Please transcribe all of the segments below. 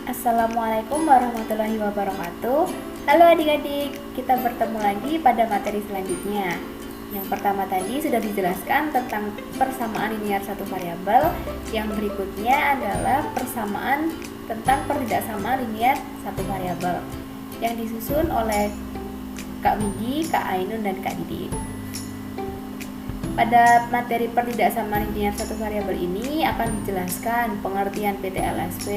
Assalamualaikum warahmatullahi wabarakatuh. Halo adik-adik, kita bertemu lagi pada materi selanjutnya. Yang pertama tadi sudah dijelaskan tentang persamaan linear satu variabel. Yang berikutnya adalah persamaan tentang pertidaksamaan linear satu variabel yang disusun oleh Kak Widi, Kak Ainun, dan Kak Didi. Pada materi pertidaksamaan linear satu variabel ini akan dijelaskan pengertian PTLSP,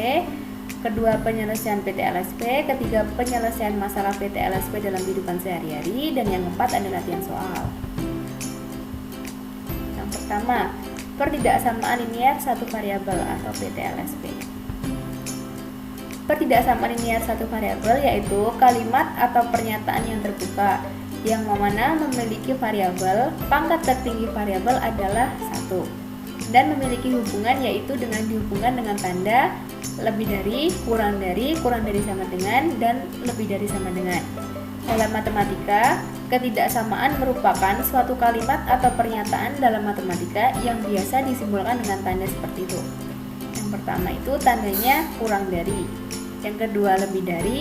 kedua penyelesaian PTLSP, ketiga penyelesaian masalah PTLSP dalam kehidupan sehari-hari, dan yang keempat ada latihan soal. Yang pertama, pertidaksamaan linear satu variabel atau PTLSP. Pertidaksamaan linear satu variabel yaitu kalimat atau pernyataan yang terbuka yang mana memiliki variabel, pangkat tertinggi variabel adalah 1 dan memiliki hubungan yaitu dihubungkan dengan tanda lebih dari, kurang dari sama dengan, dan lebih dari sama dengan. Dalam matematika, ketidaksamaan merupakan suatu kalimat atau pernyataan dalam matematika yang biasa disimbolkan dengan tanda seperti itu. Yang pertama itu tandanya kurang dari, yang kedua lebih dari,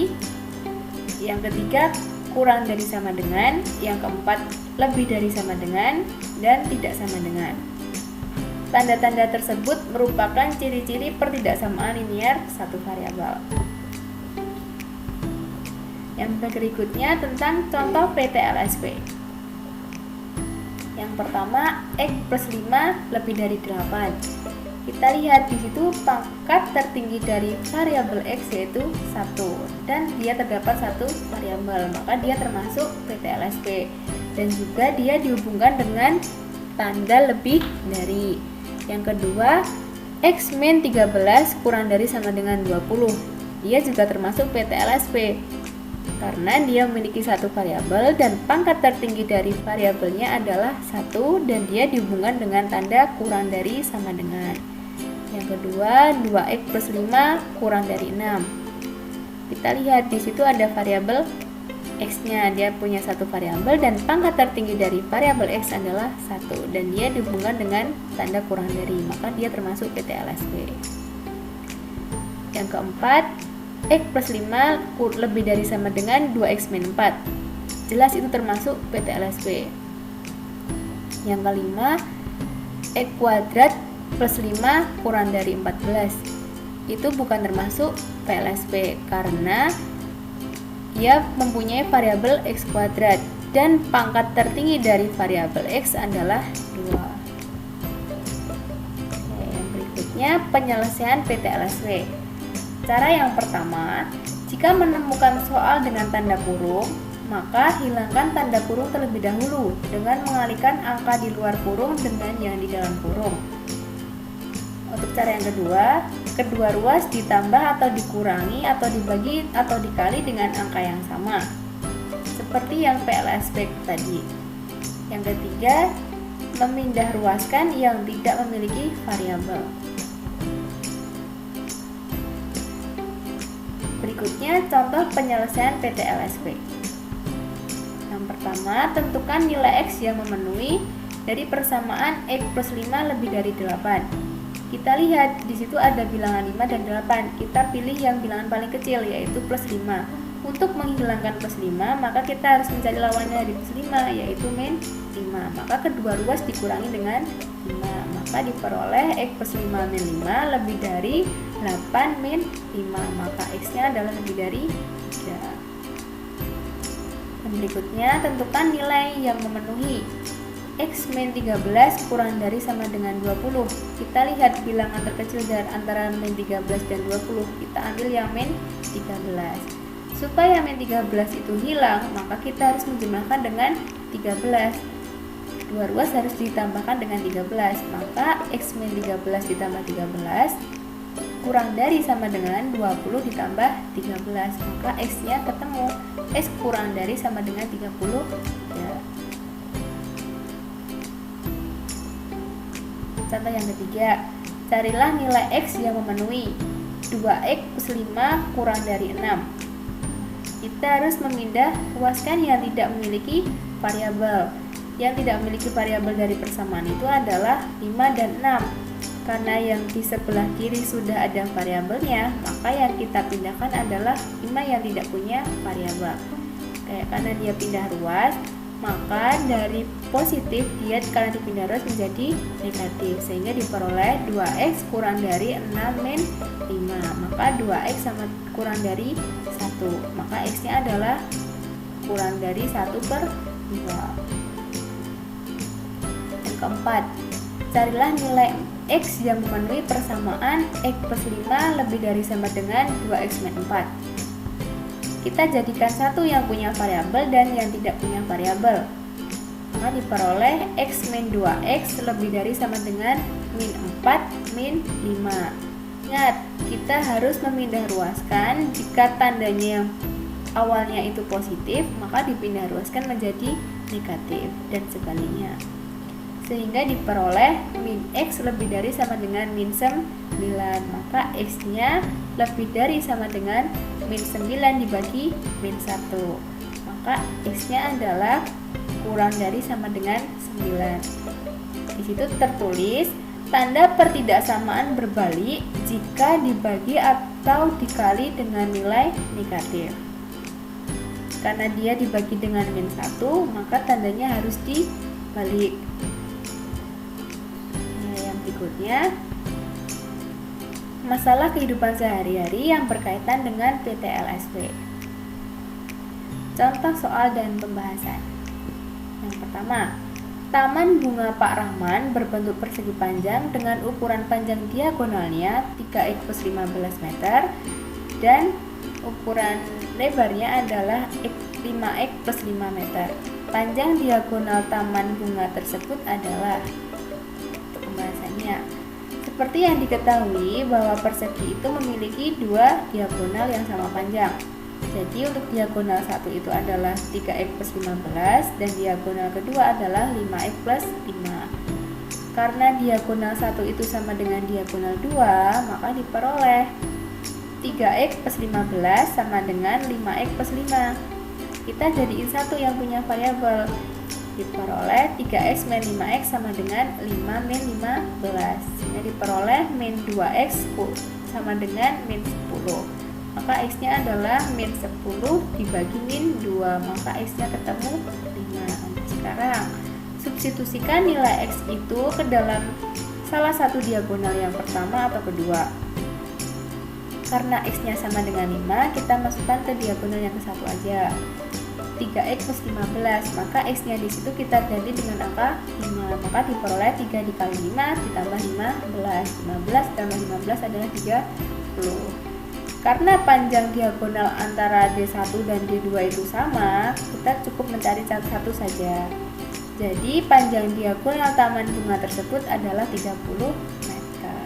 yang ketiga kurang dari sama dengan, yang keempat lebih dari sama dengan, dan tidak sama dengan. Tanda-tanda tersebut merupakan ciri-ciri pertidaksamaan linear satu variabel. Yang berikutnya tentang contoh PTLSP. Yang pertama, X plus 5 lebih dari 8. Kita lihat di situ pangkat tertinggi dari variabel X yaitu 1 dan dia terdapat satu variabel, maka dia termasuk PTLSP dan juga dia dihubungkan dengan tanda lebih dari. Yang kedua, X min 13 kurang dari sama dengan 20. Dia juga termasuk PTLSP karena dia memiliki satu variabel dan pangkat tertinggi dari variabelnya adalah 1 dan dia dihubungkan dengan tanda kurang dari sama dengan. Yang kedua, 2x plus 5 kurang dari 6. Kita lihat di situ ada variabel x-nya, dia punya satu variabel dan pangkat tertinggi dari variabel x adalah 1 dan dia dihubungkan dengan tanda kurang dari, maka dia termasuk PTLSP. Yang keempat, x plus 5 lebih dari sama dengan 2x min 4. Jelas itu termasuk PTLSP. Yang kelima, x kuadrat plus 5 kurang dari 14. Itu bukan termasuk PLSP karena dia mempunyai variabel x kuadrat dan pangkat tertinggi dari variabel x adalah 2. Yang berikutnya penyelesaian PTLSP. Cara yang pertama, jika menemukan soal dengan tanda kurung, maka hilangkan tanda kurung terlebih dahulu dengan mengalihkan angka di luar kurung dengan yang di dalam kurung. Untuk cara yang kedua ruas ditambah atau dikurangi atau dibagi atau dikali dengan angka yang sama seperti yang PLSP tadi. Yang ketiga, memindah ruaskan yang tidak memiliki variabel. Berikutnya contoh penyelesaian PTLSP. Yang pertama, tentukan nilai X yang memenuhi dari persamaan X plus 5 lebih dari 8. Kita lihat di situ ada bilangan 5 dan 8. Kita pilih yang bilangan paling kecil yaitu plus 5. Untuk menghilangkan plus 5, maka kita harus mencari lawannya di plus 5 yaitu min 5. Maka kedua ruas dikurangi dengan 5. Maka diperoleh X plus 5 min 5 lebih dari 8 min 5. Maka X-nya adalah lebih dari 3. Dan berikutnya tentukan nilai yang memenuhi X min 13 kurang dari sama dengan 20. Kita lihat bilangan terkecil dari antara min 13 dan 20. Kita ambil yang min 13. Supaya min 13 itu hilang, maka kita harus menjumlahkan dengan 13. Dua ruas harus ditambahkan dengan 13. Maka X min 13 ditambah 13 kurang dari sama dengan 20 ditambah 13. Maka X-nya ketemu. X kurang dari sama dengan 30 ya. Contoh yang ketiga, carilah nilai X yang memenuhi 2x plus 5 kurang dari 6. Kita harus memindah ruaskan yang tidak memiliki variabel. Yang tidak memiliki variabel dari persamaan itu adalah 5 dan 6. Karena yang di sebelah kiri sudah ada variabelnya, maka yang kita pindahkan adalah 5 yang tidak punya variabel. Kayak karena dia pindah ruas, maka dari positif dia karena dipindah ruas menjadi negatif, sehingga diperoleh 2x kurang dari 6 min 5. Maka 2x sama kurang dari 1, maka x-nya adalah kurang dari 1/2. Yang keempat, carilah nilai x yang memenuhi persamaan x plus 5 lebih dari sama dengan 2x min 4. Kita jadikan satu yang punya variabel dan yang tidak punya variabel, maka diperoleh x min 2x lebih dari sama dengan min 4 min 5. Ingat, kita harus memindah ruaskan. Jika tandanya yang awalnya itu positif, maka dipindah ruaskan menjadi negatif dan sebaliknya, sehingga diperoleh min x lebih dari sama dengan min 9, maka x-nya lebih dari sama dengan min 9 dibagi min 1, maka x-nya adalah kurang dari sama dengan 9. Di situ tertulis tanda pertidaksamaan berbalik jika dibagi atau dikali dengan nilai negatif. Karena dia dibagi dengan min 1, maka tandanya harus dibalik. Yang berikutnya, masalah kehidupan sehari-hari yang berkaitan dengan PT-LSP. Contoh soal dan pembahasan. Yang pertama, Taman Bunga Pak Rahman berbentuk persegi panjang dengan ukuran panjang diagonalnya 3x plus 15 meter dan ukuran lebarnya adalah 5x plus 5 meter. Panjang diagonal taman bunga tersebut adalah, pembahasannya, seperti yang diketahui bahwa persegi itu memiliki dua diagonal yang sama panjang. Jadi untuk diagonal satu itu adalah 3x plus 15 dan diagonal kedua adalah 5x plus 5. Karena diagonal satu itu sama dengan diagonal 2, maka diperoleh 3x plus 15 sama dengan 5x plus 5. Kita jadiin satu yang punya variabel, diperoleh 3x min 5x sama dengan 5 min 15, sehingga diperoleh min 2x sama dengan min 10. Maka x-nya adalah min 10 dibagi min 2, maka x-nya ketemu 5. Sekarang substitusikan nilai x itu ke dalam salah satu diagonal yang pertama atau kedua. Karena x-nya sama dengan 5, kita masukkan ke diagonal yang ke satu aja. 3x plus 15, maka x-nya di situ kita ganti dengan angka 5, maka diperoleh 3 dikali 5 ditambah 15. 15 tambah 15 adalah 30. Karena panjang diagonal antara D1 dan D2 itu sama, kita cukup mencari satu saja. Jadi panjang diagonal taman bunga tersebut adalah 30 meter.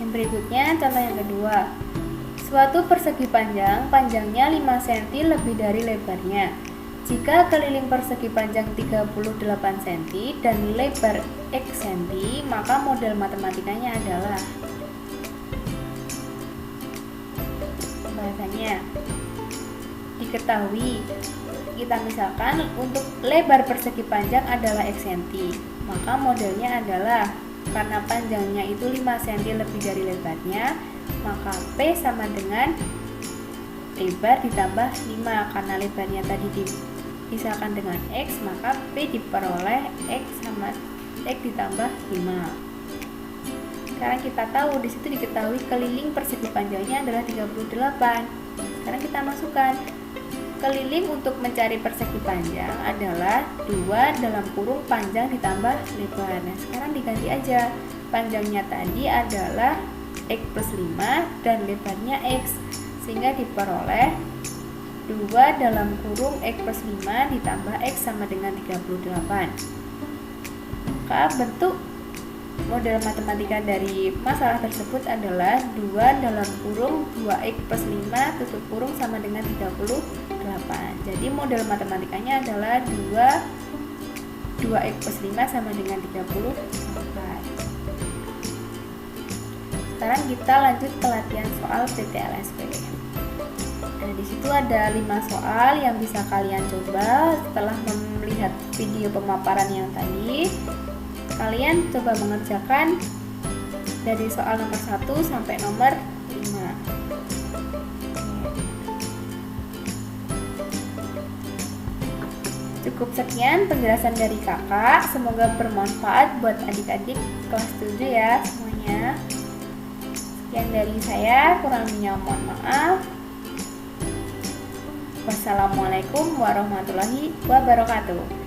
Yang berikutnya, contoh yang kedua. Suatu persegi panjang, panjangnya 5 cm lebih dari lebarnya. Jika keliling persegi panjang 38 cm dan lebar x cm, maka model matematikanya adalah, pembahasannya, diketahui kita misalkan untuk lebar persegi panjang adalah x cm, maka modelnya adalah karena panjangnya itu 5 cm lebih dari lebarnya, maka P sama dengan lebar ditambah 5. Karena lebarnya tadi dipisahkan dengan X, maka P diperoleh X sama X ditambah 5. Sekarang kita tahu di situ diketahui keliling persegi panjangnya adalah 38. Sekarang kita masukkan keliling untuk mencari persegi panjang adalah 2 dalam kurung panjang ditambah lebar. Nah, sekarang diganti aja. Panjangnya tadi adalah X plus 5 dan lebarnya X, sehingga diperoleh 2 dalam kurung X plus 5 ditambah X sama dengan 38. Maka bentuk model matematika dari masalah tersebut adalah 2 dalam kurung 2X plus 5 tutup kurung sama dengan 38. Jadi model matematikanya adalah 2x plus 5 sama dengan 38. Sekarang kita lanjut ke latihan soal PT-LSP. Nah, di situ ada 5 soal yang bisa kalian coba setelah melihat video pemaparan yang tadi. Kalian coba mengerjakan dari soal nomor 1 sampai nomor 5. Cukup sekian penjelasan dari kakak. Semoga bermanfaat buat adik-adik kelas 7 ya semuanya. Sekian dari saya, kurang lebihnya mohon maaf. Wassalamualaikum warahmatullahi wabarakatuh.